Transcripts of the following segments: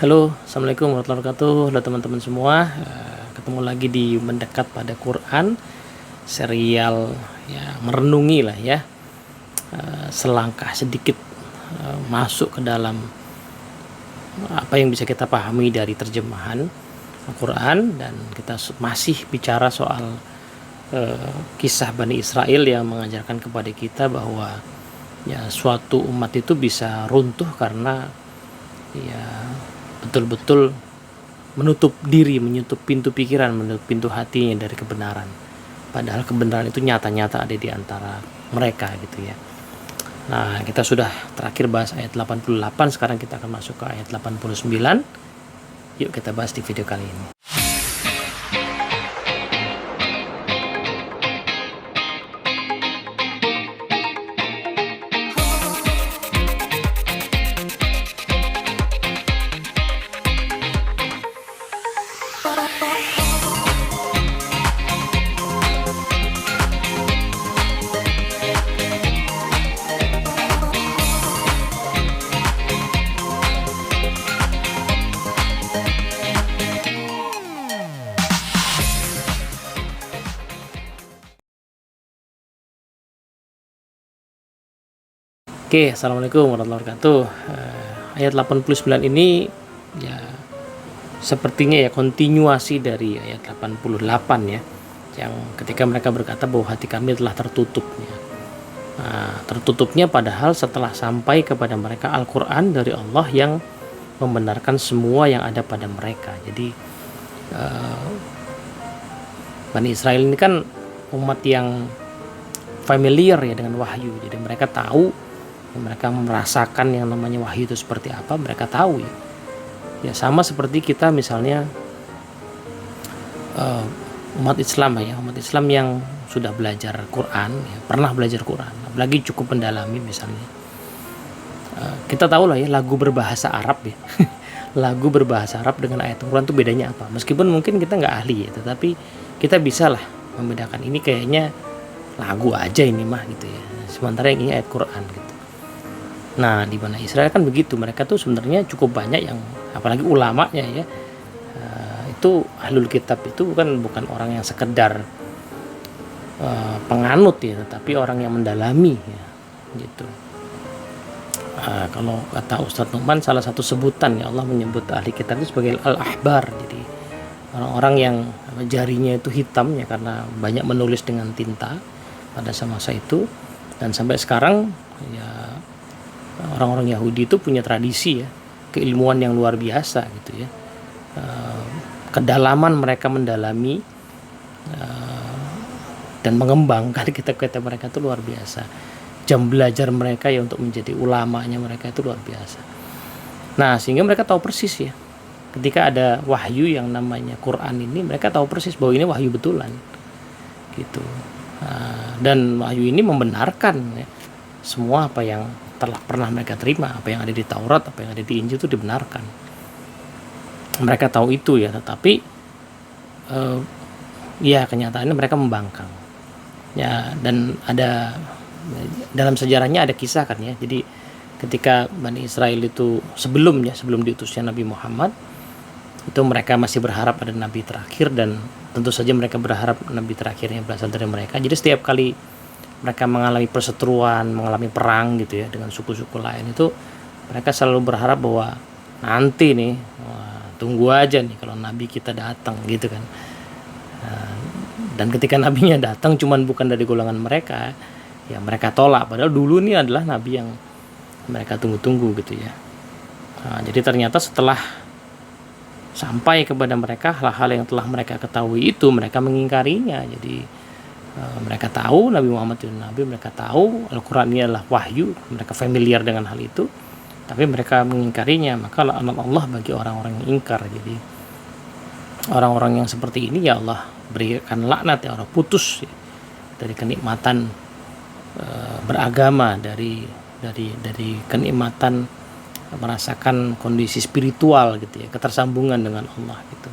Halo, assalamualaikum warahmatullahi wabarakatuh. Halo teman-teman semua, ketemu lagi di Mendekat pada Quran, serial ya merenungi lah ya, selangkah sedikit masuk ke dalam apa yang bisa kita pahami dari terjemahan Al-Quran, dan kita masih bicara soal kisah Bani Israel yang mengajarkan kepada kita bahwa ya suatu umat itu bisa runtuh karena ya betul-betul menutup diri, menutup pintu pikiran, menutup pintu hatinya dari kebenaran. Padahal kebenaran itu nyata-nyata ada di antara mereka gitu ya. Nah, kita sudah terakhir bahas ayat 88, sekarang kita akan masuk ke ayat 89. Yuk kita bahas di video kali ini. Oke, assalamualaikum warahmatullahi wabarakatuh. Ayat 89 ini ya sepertinya ya kontinuasi dari ayat 88 ya, yang ketika mereka berkata bahwa hati kami telah tertutup ya. Tertutupnya padahal setelah sampai kepada mereka Al-Quran dari Allah yang membenarkan semua yang ada pada mereka. Jadi Bani Israel ini kan umat yang familiar ya dengan wahyu. Jadi mereka tahu, mereka merasakan yang namanya wahyu itu seperti apa, mereka tahu ya. Ya sama seperti kita misalnya umat Islam ya, umat Islam yang sudah belajar Quran ya, pernah belajar Quran, apalagi cukup mendalami misalnya. Kita tahu lah ya lagu berbahasa Arab ya. Lagu berbahasa Arab dengan ayat Quran itu bedanya apa? Meskipun mungkin kita nggak ahli ya, tetapi kita bisa lah membedakan, ini kayaknya lagu aja ini mah gitu ya, sementara yang ini ayat Quran gitu. Nah di Bani Israel kan begitu, mereka tuh sebenarnya cukup banyak yang apalagi ulamanya ya, itu ahlul kitab itu bukan orang yang sekedar penganut ya, tetapi orang yang mendalami ya gitu. Kalau kata Ustadz Numan, salah satu sebutan ya Allah menyebut ahli kitab itu sebagai al-ahbar. Jadi orang-orang yang jarinya itu hitam ya karena banyak menulis dengan tinta pada masa itu, dan sampai sekarang ya orang-orang Yahudi itu punya tradisi ya keilmuan yang luar biasa gitu ya. Kedalaman mereka mendalami dan mengembangkan kitab-kitab mereka itu luar biasa. Jam belajar mereka ya untuk menjadi ulamanya mereka itu luar biasa. Nah sehingga mereka tahu persis ya, ketika ada wahyu yang namanya Quran ini, mereka tahu persis bahwa ini wahyu betulan gitu. Dan wahyu ini membenarkan ya, semua apa yang telah pernah mereka terima, apa yang ada di Taurat, apa yang ada di Injil itu dibenarkan. Mereka tahu itu ya, tetapi ya kenyataannya mereka membangkang ya. Dan ada dalam sejarahnya ada kisah kan ya, jadi ketika Bani Israel itu sebelum diutusnya Nabi Muhammad itu, mereka masih berharap ada nabi terakhir, dan tentu saja mereka berharap nabi terakhirnya berasal dari mereka. Jadi setiap kali mereka mengalami perseteruan, mengalami perang gitu ya dengan suku-suku lain, itu mereka selalu berharap bahwa nanti nih, tunggu aja nih kalau nabi kita datang gitu kan. Dan ketika nabinya datang cuman bukan dari golongan mereka ya, mereka tolak, padahal dulu ini adalah nabi yang mereka tunggu-tunggu gitu ya. Jadi ternyata setelah sampai kepada mereka hal-hal yang telah mereka ketahui itu, mereka mengingkarinya. Jadi mereka tahu Nabi Muhammad itu nabi, mereka tahu Al-Quran ini adalah wahyu, mereka familiar dengan hal itu, tapi mereka mengingkarinya. Maka laknat Allah bagi orang-orang yang ingkar. Jadi orang-orang yang seperti ini ya Allah berikan laknat ya Allah, putus ya dari kenikmatan beragama, dari kenikmatan merasakan kondisi spiritual gitu ya, ketersambungan dengan Allah gitu.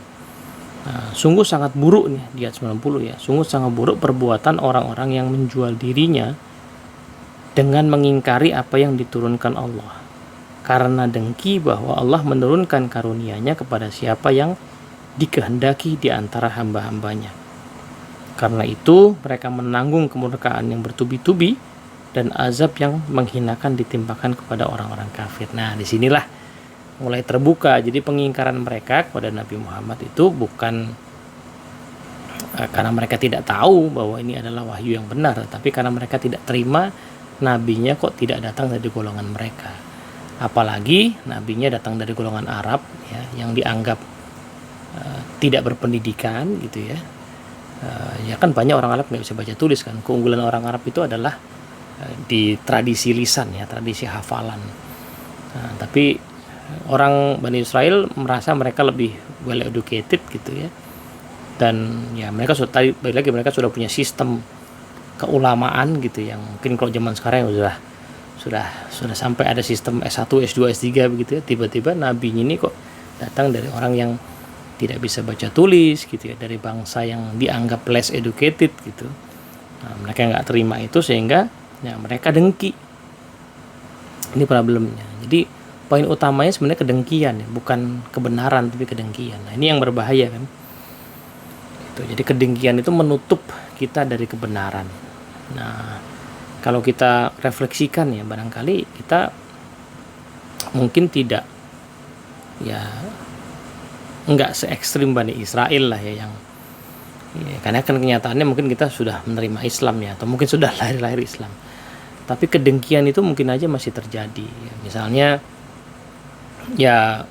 Sungguh sangat buruk nih di ayat 90 ya, sungguh sangat buruk perbuatan orang-orang yang menjual dirinya dengan mengingkari apa yang diturunkan Allah. karena dengki bahwa Allah menurunkan karunia-Nya kepada siapa yang dikehendaki di antara hamba-hambanya. Karena itu mereka menanggung kemurkaan yang bertubi-tubi dan azab yang menghinakan ditimpakan kepada orang-orang kafir. Nah, disinilah mulai terbuka. Jadi pengingkaran mereka kepada Nabi Muhammad itu bukan karena mereka tidak tahu bahwa ini adalah wahyu yang benar, tapi karena mereka tidak terima nabinya kok tidak datang dari golongan mereka. Apalagi nabinya datang dari golongan Arab ya, yang dianggap tidak berpendidikan gitu ya. Ya kan banyak orang Arab nggak bisa baca tulis kan. Keunggulan orang Arab itu adalah di tradisi lisan ya, tradisi hafalan. Nah, tapi orang Bani Israel merasa mereka lebih well educated gitu ya. Dan ya mereka sudah punya sistem keulamaan gitu yang mungkin kalau zaman sekarang sudah sampai ada sistem S1, S2, S3 begitu ya. Tiba-tiba nabinya ini kok datang dari orang yang tidak bisa baca tulis gitu ya, dari bangsa yang dianggap less educated gitu. Nah, mereka nggak terima itu sehingga ya mereka dengki. Ini problemnya. Jadi poin utamanya sebenarnya kedengkian ya, bukan kebenaran tapi kedengkian. Nah, ini yang berbahaya kan. Gitu. Jadi kedengkian itu menutup kita dari kebenaran. Nah, kalau kita refleksikan ya, barangkali kita mungkin tidak ya enggak se ekstrim Bani Israel lah ya, yang ya, karena kan kenyataannya mungkin kita sudah menerima Islam ya, atau mungkin sudah lahir Islam, tapi kedengkian itu mungkin aja masih terjadi ya. Misalnya ya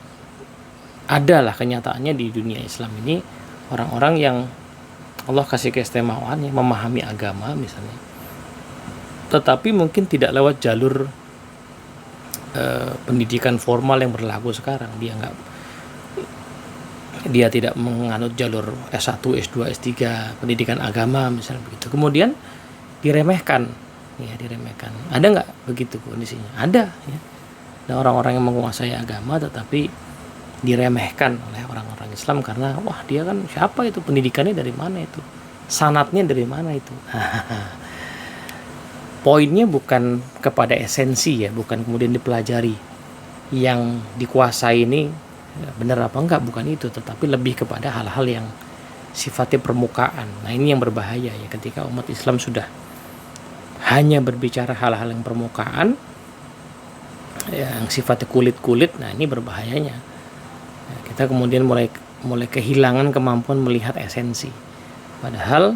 adalah kenyataannya di dunia Islam ini orang-orang yang Allah kasih keistimewaan yang memahami agama misalnya, tetapi mungkin tidak lewat jalur pendidikan formal yang berlaku sekarang. Dia tidak menganut jalur S1, S2, S3 pendidikan agama misalnya begitu. Kemudian diremehkan. Ada nggak begitu kondisinya? Ada ya. Ada orang-orang yang menguasai agama tetapi diremehkan oleh orang-orang Islam karena wah dia kan siapa itu, pendidikannya dari mana itu, sanatnya dari mana itu. Poinnya bukan kepada esensi ya, bukan kemudian dipelajari yang dikuasai ini benar apa enggak, bukan itu, tetapi lebih kepada hal-hal yang sifatnya permukaan. Nah, ini yang berbahaya ya, ketika umat Islam sudah hanya berbicara hal-hal yang permukaan yang sifatnya kulit-kulit. Nah, ini berbahayanya. Nah, kita kemudian mulai kehilangan kemampuan melihat esensi. Padahal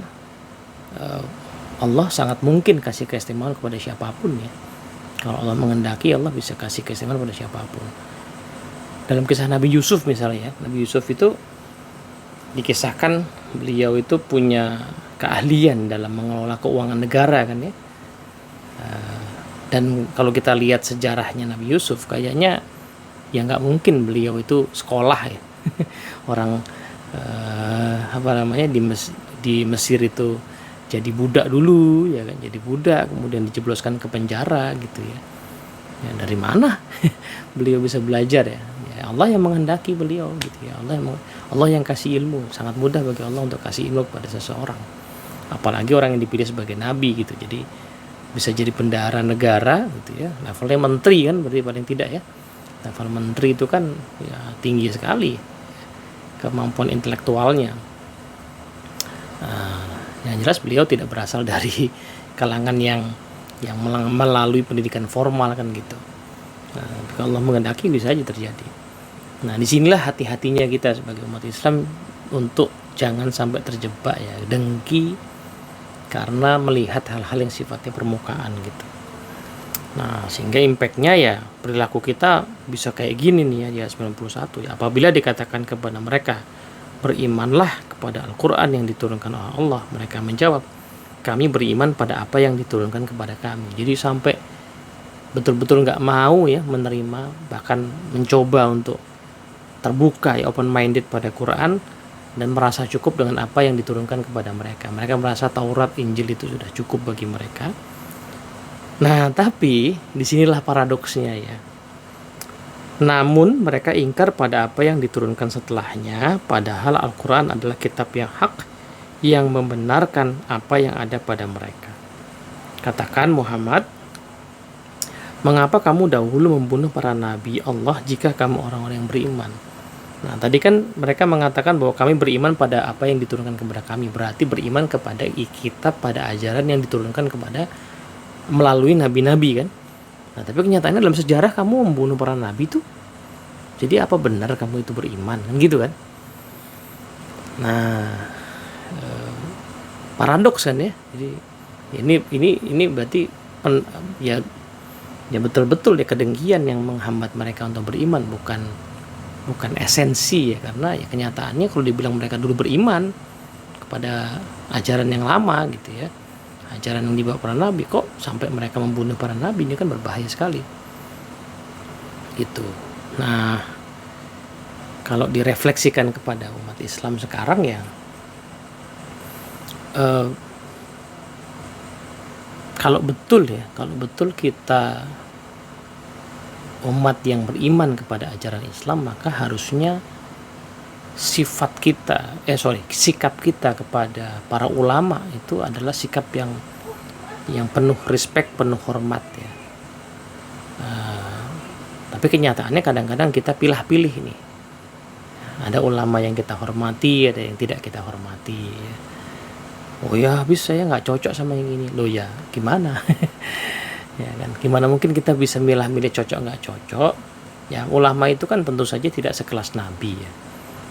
Allah sangat mungkin kasih keistimewaan kepada siapapun ya. Kalau Allah menghendaki, Allah bisa kasih keistimewaan kepada siapapun. Dalam kisah Nabi Yusuf misalnya ya, Nabi Yusuf itu dikisahkan beliau itu punya keahlian dalam mengelola keuangan negara kan ya. Dan kalau kita lihat sejarahnya Nabi Yusuf, kayaknya ya nggak mungkin beliau itu sekolah ya. Orang di Mesir itu jadi budak dulu ya kan, jadi budak kemudian dijebloskan ke penjara gitu ya. Ya dari mana beliau bisa belajar ya? Ya Allah yang menghendaki beliau gitu ya. Allah yang kasih ilmu. Sangat mudah bagi Allah untuk kasih ilmu kepada seseorang. Apalagi orang yang dipilih sebagai nabi gitu. Jadi bisa jadi bendahara negara gitu ya. Levelnya menteri kan berarti paling tidak ya. Level menteri itu kan ya tinggi sekali kemampuan intelektualnya. Yang jelas beliau tidak berasal dari kalangan yang melalui pendidikan formal kan gitu. Kalau Allah menghendaki bisa aja terjadi. Nah, disinilah hati-hatinya kita sebagai umat Islam untuk jangan sampai terjebak ya dengki karena melihat hal-hal yang sifatnya permukaan gitu. Nah, sehingga impactnya ya perilaku kita bisa kayak gini nih ya 91 ya. Apabila dikatakan kepada mereka berimanlah kepada Al-Quran yang diturunkan oleh Allah, mereka menjawab, kami beriman pada apa yang diturunkan kepada kami. Jadi sampai betul-betul nggak mau ya menerima, bahkan mencoba untuk terbuka ya, open minded pada Quran dan merasa cukup dengan apa yang diturunkan kepada mereka. Mereka merasa Taurat, Injil itu sudah cukup bagi mereka. Nah, tapi disinilah paradoksnya ya. Namun mereka ingkar pada apa yang diturunkan setelahnya, padahal Al-Quran adalah kitab yang hak yang membenarkan apa yang ada pada mereka. Katakan Muhammad, Mengapa kamu dahulu membunuh para nabi Allah jika kamu orang-orang yang beriman? Nah, tadi kan mereka mengatakan bahwa kami beriman pada apa yang diturunkan kepada kami. Berarti beriman kepada kitab, pada ajaran yang diturunkan kepada melalui nabi-nabi kan. Nah, tapi kenyataannya dalam sejarah kamu membunuh para nabi tuh. Jadi apa benar kamu itu beriman? Kan gitu kan? Nah, paradoks kan ya. Jadi ini berarti ya betul-betul ya kedengkian yang menghambat mereka untuk beriman, bukan esensi ya, karena ya kenyataannya kalau dibilang mereka dulu beriman kepada ajaran yang lama gitu ya, ajaran yang dibawa para nabi, kok sampai mereka membunuh para nabi, ini kan berbahaya sekali gitu. Nah, kalau direfleksikan kepada umat Islam sekarang ya, kalau betul kita umat yang beriman kepada ajaran Islam, maka harusnya sikap kita kepada para ulama itu adalah sikap yang penuh respect, penuh hormat ya. Tapi kenyataannya kadang-kadang kita pilih-pilih nih. Ada ulama yang kita hormati, ada yang tidak kita hormati. Oh ya, habis saya nggak cocok sama yang ini. Loh ya, gimana? Ya kan, gimana mungkin kita bisa milih-milih cocok nggak cocok? Ya, ulama itu kan tentu saja tidak sekelas nabi ya.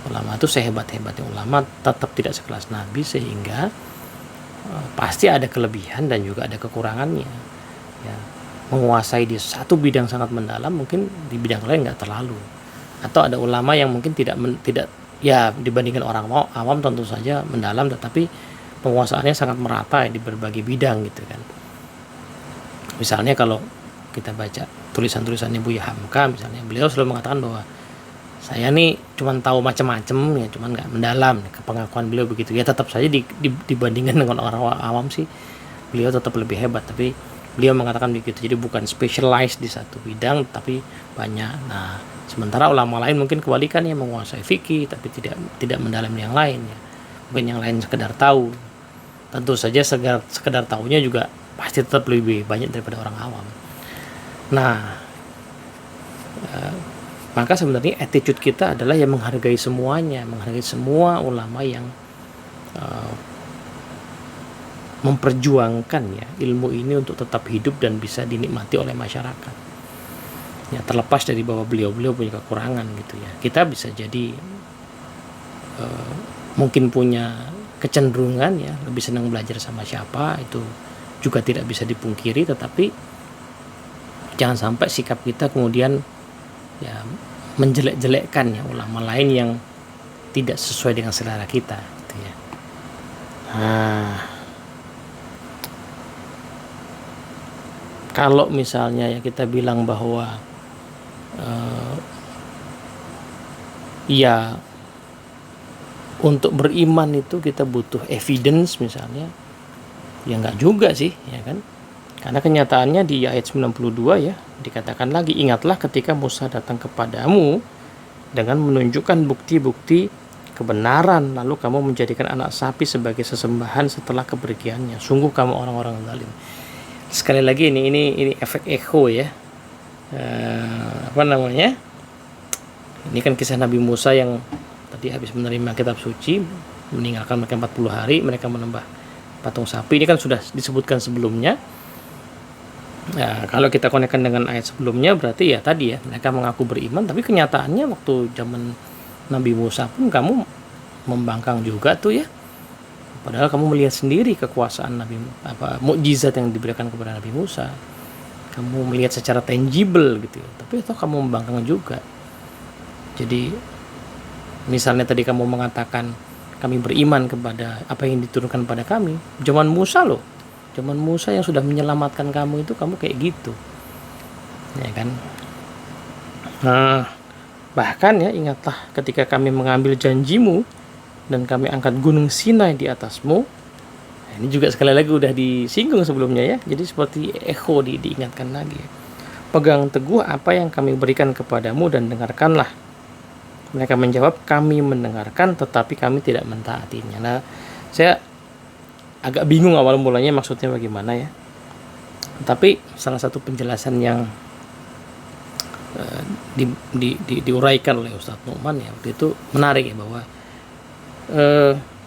Ulama itu sehebat-hebatnya ulama tetap tidak sekelas nabi, sehingga pasti ada kelebihan dan juga ada kekurangannya ya. Menguasai di satu bidang sangat mendalam, mungkin di bidang lain nggak terlalu. Atau ada ulama yang mungkin tidak ya, dibandingkan orang awam tentu saja mendalam, tetapi penguasaannya sangat merata ya, di berbagai bidang gitu kan. Misalnya kalau kita baca tulisan-tulisannya Buya Hamka misalnya, beliau selalu mengatakan bahwa saya nih cuman tahu macam-macam ya, cuman nggak mendalam. Pengakuan beliau begitu ya. Tetap saja dibandingkan dengan orang awam sih, beliau tetap lebih hebat, tapi beliau mengatakan begitu. Jadi bukan specialized di satu bidang, tapi banyak. Nah, sementara ulama lain mungkin kebalikannya, menguasai fikih tapi tidak mendalam yang lain ya. Mungkin yang lain sekedar tahu. Tentu saja sekedar tahunya juga pasti tetap lebih banyak daripada orang awam. Nah, maka sebenarnya attitude kita adalah yang menghargai semuanya, menghargai semua ulama yang memperjuangkan ya ilmu ini untuk tetap hidup dan bisa dinikmati oleh masyarakat. Ya, terlepas dari bahwa beliau punya kekurangan gitu ya. Kita bisa jadi mungkin punya kecenderungan ya lebih senang belajar sama siapa, itu juga tidak bisa dipungkiri, tetapi jangan sampai sikap kita kemudian ya menjelek-jelekkan ya ulama lain yang tidak sesuai dengan selera kita gitu ya. Nah, kalau misalnya ya kita bilang bahwa ya untuk beriman itu kita butuh evidence misalnya, ya enggak juga sih ya kan. Karena kenyataannya di ayat 92 ya dikatakan lagi, ingatlah ketika Musa datang kepadamu dengan menunjukkan bukti-bukti kebenaran, lalu kamu menjadikan anak sapi sebagai sesembahan setelah kepergiannya. Sungguh kamu orang-orang zalim. Sekali lagi ini efek echo ya. Ini kan kisah Nabi Musa yang tadi habis menerima kitab suci, meninggalkan mereka 40 hari, mereka menambah patung sapi. Ini kan sudah disebutkan sebelumnya. Ya, kalau kita konekkan dengan ayat sebelumnya, berarti ya tadi ya mereka mengaku beriman, tapi kenyataannya waktu zaman Nabi Musa pun kamu membangkang juga tuh ya. Padahal kamu melihat sendiri kekuasaan mukjizat yang diberikan kepada Nabi Musa. Kamu melihat secara tangible gitu ya. Tapi itu kamu membangkang juga. Jadi misalnya tadi kamu mengatakan kami beriman kepada apa yang diturunkan pada kami, zaman Musa loh. Zaman Musa yang sudah menyelamatkan kamu itu kamu kayak gitu. Ya kan? Nah, bahkan ya ingatlah ketika kami mengambil janjimu dan kami angkat gunung Sinai di atasmu. Nah, ini juga sekali lagi udah disinggung sebelumnya ya. Jadi seperti echo diingatkan lagi. Pegang teguh apa yang kami berikan kepadamu dan dengarkanlah. Mereka menjawab, kami mendengarkan tetapi kami tidak mentaatinya. Nah, saya agak bingung awal mulanya maksudnya bagaimana ya. Tapi salah satu penjelasan yang diuraikan oleh Ustadz Nu'man ya waktu itu menarik ya, bahwa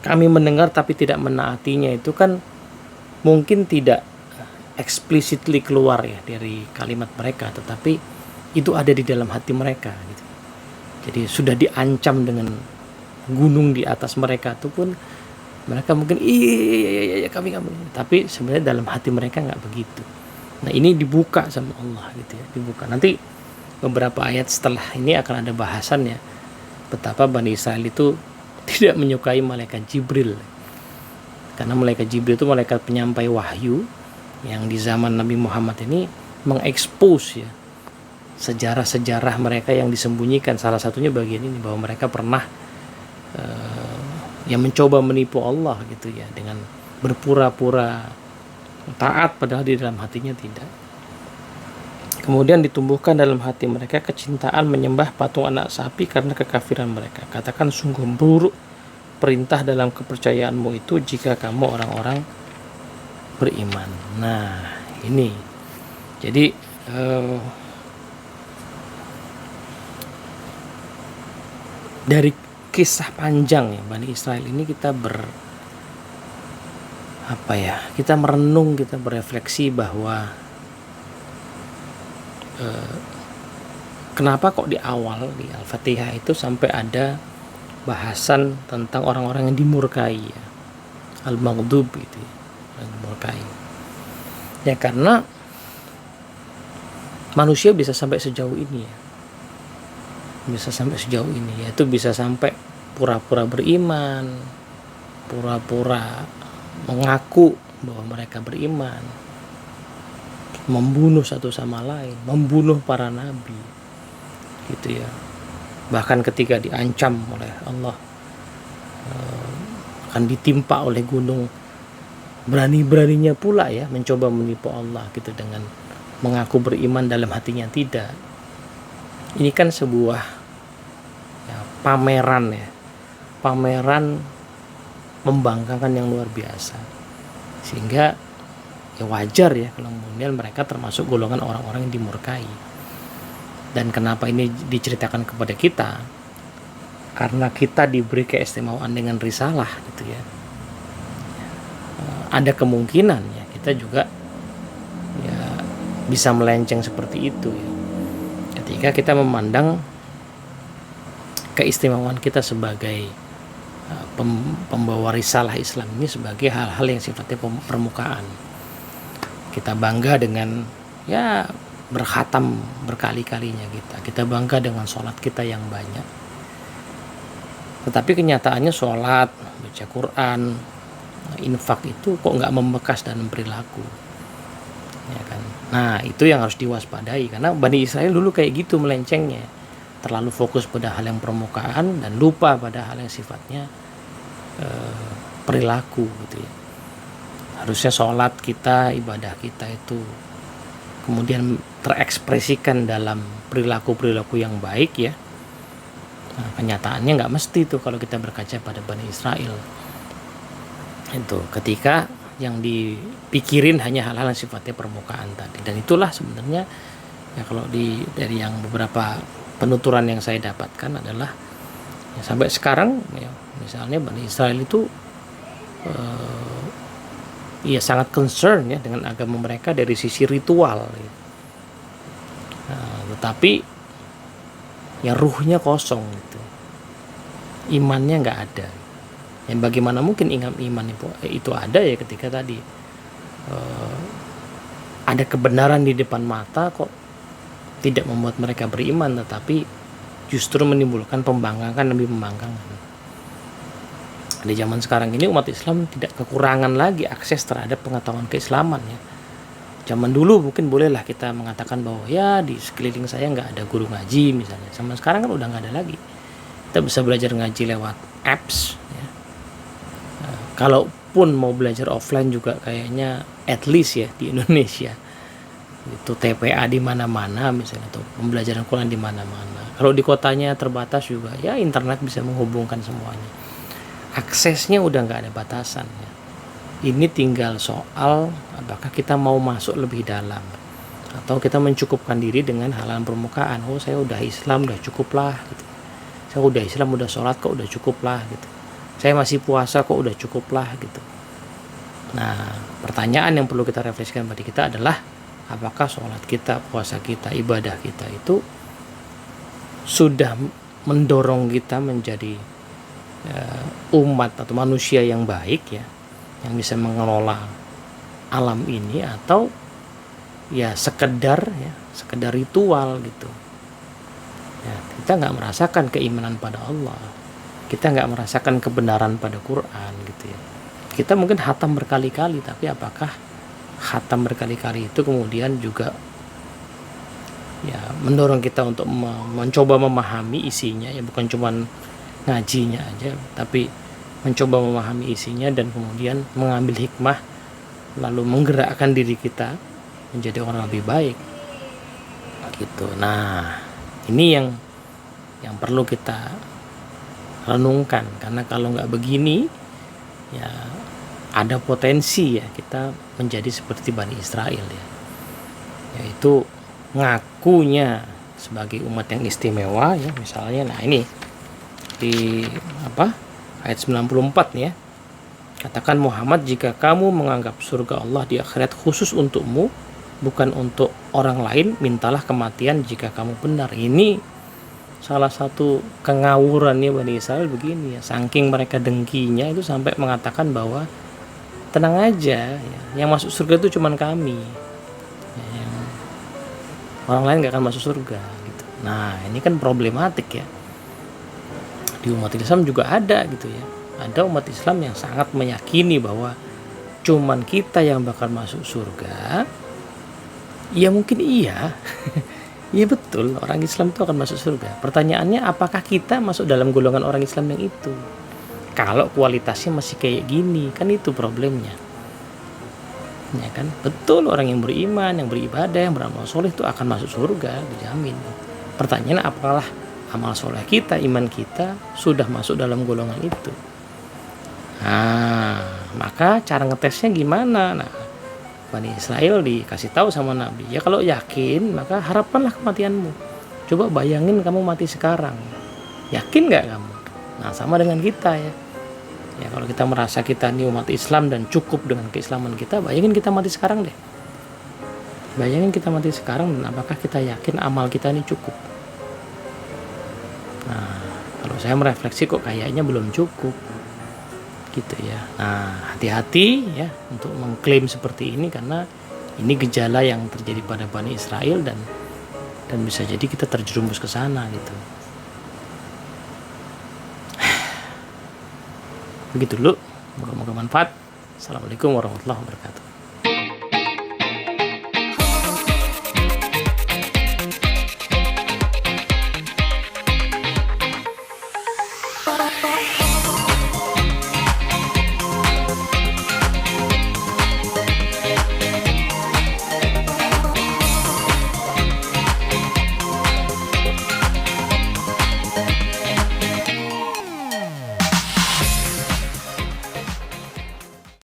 kami mendengar tapi tidak menaatinya itu kan mungkin tidak explicitly keluar ya dari kalimat mereka, tetapi itu ada di dalam hati mereka gitu. Jadi sudah diancam dengan gunung di atas mereka itu pun mereka mungkin iya kami, tapi sebenarnya dalam hati mereka nggak begitu. Nah ini dibuka sama Allah gitu ya, dibuka. Nanti beberapa ayat setelah ini akan ada bahasannya betapa Bani Israel itu tidak menyukai malaikat Jibril, karena malaikat Jibril itu malaikat penyampai wahyu yang di zaman Nabi Muhammad ini mengekspos ya sejarah-sejarah mereka yang disembunyikan. Salah satunya bagian ini, bahwa mereka pernah yang mencoba menipu Allah gitu ya, dengan berpura-pura taat padahal di dalam hatinya tidak. Kemudian ditumbuhkan dalam hati mereka kecintaan menyembah patung anak sapi karena kekafiran mereka. Katakan sungguh buruk perintah dalam kepercayaanmu itu jika kamu orang-orang beriman. Nah ini jadi dari kisah panjang ya Bani Israel ini kita kita merenung, kita berefleksi bahwa kenapa kok di awal di Al-Fatihah itu sampai ada bahasan tentang orang-orang yang dimurkai ya, al-maghdub gitu ya, yang dimurkai ya, karena manusia bisa sampai sejauh ini ya, yaitu bisa sampai pura-pura beriman, pura-pura mengaku bahwa mereka beriman, membunuh satu sama lain, membunuh para nabi gitu ya. Bahkan ketika diancam oleh Allah akan ditimpa oleh gunung, berani-beraninya pula ya mencoba menipu Allah gitu dengan mengaku beriman dalam hatinya tidak. Ini kan sebuah ya, pameran membanggakan yang luar biasa, sehingga ya wajar ya kalau kemudian mereka termasuk golongan orang-orang yang dimurkai. Dan kenapa ini diceritakan kepada kita? Karena kita diberi keistimewaan dengan risalah gitu ya. Ada kemungkinan ya kita juga ya bisa melenceng seperti itu ya, ketika kita memandang keistimewaan kita sebagai pembawa risalah Islam ini sebagai hal-hal yang sifatnya permukaan. Kita bangga dengan ya berkhatam berkali-kalinya kita bangga dengan sholat kita yang banyak, tetapi kenyataannya sholat, baca Quran, infak itu kok nggak membekas dalam perilaku ya kan. Nah itu yang harus diwaspadai, karena Bani Israel dulu kayak gitu melencengnya, terlalu fokus pada hal yang permukaan dan lupa pada hal yang sifatnya perilaku gitu ya. Harusnya sholat kita, ibadah kita itu kemudian terekspresikan dalam perilaku-perilaku yang baik ya. Nah, kenyataannya nggak mesti tuh kalau kita berkaca pada Bani Israel. Itu ketika yang dipikirin hanya hal-hal yang sifatnya permukaan tadi. Dan itulah sebenarnya ya kalau dari yang beberapa penuturan yang saya dapatkan adalah ya, sampai sekarang ya, misalnya Bani Israel itu ya sangat concern ya dengan agama mereka dari sisi ritual gitu. Nah, tetapi ya ruhnya kosong gitu, imannya nggak ada. Yang bagaimana mungkin iman itu ada ya ketika tadi ada kebenaran di depan mata kok tidak membuat mereka beriman, tetapi justru menimbulkan pembangkangan lebih membangkangkan. Di zaman sekarang ini umat Islam tidak kekurangan lagi akses terhadap pengetahuan keislaman ya. Zaman dulu mungkin bolehlah kita mengatakan bahwa ya di sekeliling saya nggak ada guru ngaji misalnya. Zaman sekarang kan udah nggak ada lagi. Kita bisa belajar ngaji lewat apps ya. Nah, kalaupun mau belajar offline juga kayaknya at least ya di Indonesia itu TPA di mana-mana misalnya, atau pembelajaran Quran di mana-mana. Kalau di kotanya terbatas juga ya internet bisa menghubungkan semuanya. Aksesnya udah nggak ada batasan ya. Ini tinggal soal apakah kita mau masuk lebih dalam atau kita mencukupkan diri dengan hal-hal permukaan. Oh, saya udah Islam, udah cukup lah gitu. Saya udah Islam, udah sholat kok, udah cukup lah gitu. Saya masih puasa kok, udah cukup lah gitu. Nah, pertanyaan yang perlu kita refleksikan pada kita adalah apakah sholat kita, puasa kita, ibadah kita itu sudah mendorong kita menjadi umat atau manusia yang baik ya, yang bisa mengelola alam ini, atau ya sekedar ritual gitu ya. Kita nggak merasakan keimanan pada Allah, kita nggak merasakan kebenaran pada Quran gitu ya. Kita mungkin khatam berkali-kali, tapi apakah khatam berkali-kali itu kemudian juga ya mendorong kita untuk mencoba memahami isinya ya, bukan cuman ngajinya aja, tapi mencoba memahami isinya dan kemudian mengambil hikmah lalu menggerakkan diri kita menjadi orang lebih baik gitu. Nah, ini yang perlu kita renungkan, karena kalau nggak begini ya ada potensi ya kita menjadi seperti Bani Israel ya, yaitu ngakunya sebagai umat yang istimewa ya, misalnya. Nah, ini di ayat 94 nih ya, katakan Muhammad, jika kamu menganggap surga Allah di akhirat khusus untukmu, bukan untuk orang lain, mintalah kematian jika kamu benar. Ini salah satu kengawurannya Bani Israel begini ya, saking mereka dengkinya itu sampai mengatakan bahwa tenang aja ya, yang masuk surga itu cuman kami ya, yang orang lain gak akan masuk surga gitu. Nah, ini kan problematik ya. Di umat Islam juga ada gitu ya, ada umat Islam yang sangat meyakini bahwa cuman kita yang bakal masuk surga. Ya mungkin iya iya betul, orang Islam itu akan masuk surga. Pertanyaannya, apakah kita masuk dalam golongan orang Islam yang itu? Kalau kualitasnya masih kayak gini, kan itu problemnya ya kan. Betul, orang yang beriman, yang beribadah, yang beramal soleh itu akan masuk surga, dijamin. Pertanyaannya, apakah amal soleh kita, iman kita sudah masuk dalam golongan itu? Nah, maka cara ngetesnya gimana? Nah, Bani Israel dikasih tahu sama Nabi, ya kalau yakin maka harapkanlah kematianmu. Coba bayangin kamu mati sekarang, yakin nggak kamu? Nah, sama dengan kita ya. Ya, kalau kita merasa kita ini umat Islam dan cukup dengan keislaman kita, bayangin kita mati sekarang deh. Bayangin kita mati sekarang, dan apakah kita yakin amal kita ini cukup? Nah, kalau saya merefleksi kok kayaknya belum cukup gitu ya. Nah, hati-hati ya untuk mengklaim seperti ini, karena ini gejala yang terjadi pada Bani Israel, dan bisa jadi kita terjerumus ke sana gitu. Begitu dulu, moga-moga manfaat. Assalamualaikum warahmatullahi wabarakatuh.